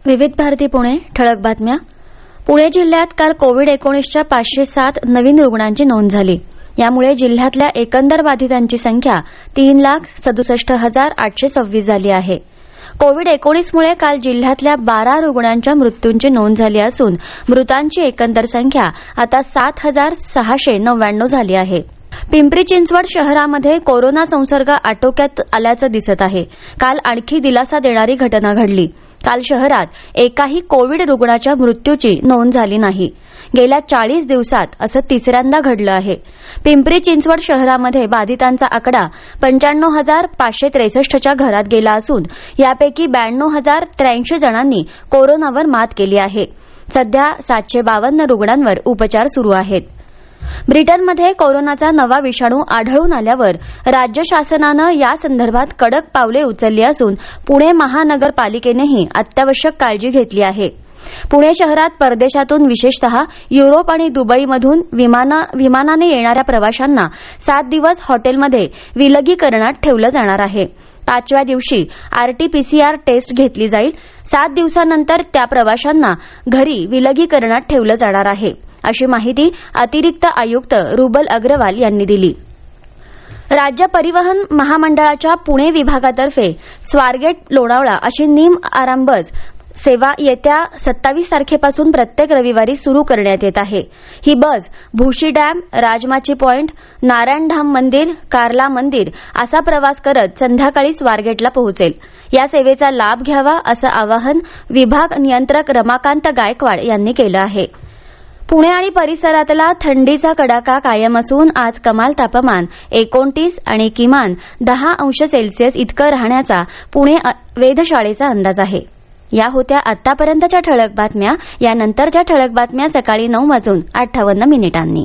विविध भारती पुणे ठळक बातम्या. पुणे जिल्ह्यात काल कोविड-19च्या 507 नवीन रुग्णांची नोंद झाली. यामुळे जिल्ह्यातल्या एकंदर बाधितांची संख्या 3,67,826 झाली आहे. कोविड-19मुळे काल जिल्ह्यातल्या 12 रुग्णांच्या मृत्यूंची नोंद झाली असून मृतांची एकंदर संख्या आता 7,699 झाली आहे. पिंपरी चिंचवड शहरामध्ये कोरोना संसर्ग आटोक्यात आल्याचं दिसत आहे. काल आणखी दिलासा देणारी घटना घडली. काल शहरात एकाही कोविड रुग्णाच्या मृत्यूची नोंद झाली नाही. गेल्या 40 दिवसात असं तिसऱ्यांदा घडलं आहे. पिंपरी चिंचवड शहरामध्ये बाधितांचा आकडा 95,563च्या घरात गेला असून यापैकी 92,083 जणांनी कोरोनावर मात केली आहे. सध्या 752 रुग्णांवर उपचार सुरू आहेत. ब्रिटनमध्ये कोरोनाचा नवा विषाणू आढळून आल्यावर राज्य शासनानं यासंदर्भात कडक पावले उचलली असून पुणे महानगरपालिकेनेही अत्यावश्यक काळजी घेतली आहे. पुणे शहरात परदेशातून विशेषतः युरोप आणि दुबईमधून विमानाने येणाऱ्या प्रवाशांना 7 दिवस हॉटेलमध्ये विलगीकरणात ठेवलं जाणार आहे. 5व्या दिवशी आरटी-पीसीआर टेस्ट घेतली जाईल. 7 दिवसानंतर त्या प्रवाशांना घरी विलगीकरणात ठेवलं जाणार आहे, अशी माहिती अतिरिक्त आयुक्त रुबल अग्रवाल यांनी दिली. राज्य परिवहन महामंडळाच्या पुणे विभागातर्फे स्वारगेट लोणावळा अशी निम आराम बस सेवा येत्या 27 तारखेपासून प्रत्येक रविवारी सुरू करण्यात येत आहे. ही बस भुशी डॅम, राजमाची पॉइंट, नारायणधाम मंदिर, कार्ला मंदिर असा प्रवास करत संध्याकाळी स्वारगेटला पोहोचेल. या सेवेचा लाभ घ्यावा असं आवाहन विभाग नियंत्रक रमाकांत गायकवाड यांनी केलं आहे. पुणे आणि परिसरातला थंडीचा कडाका कायम असून आज कमाल तापमान 29 आणि किमान 10 अंश सेल्सिअस इतकं राहण्याचा पुणे वेधशाळेचा अंदाज आहे. या होत्या आतापर्यंतच्या ठळक बातम्या. यानंतरच्या ठळक बातम्या सकाळी 9:58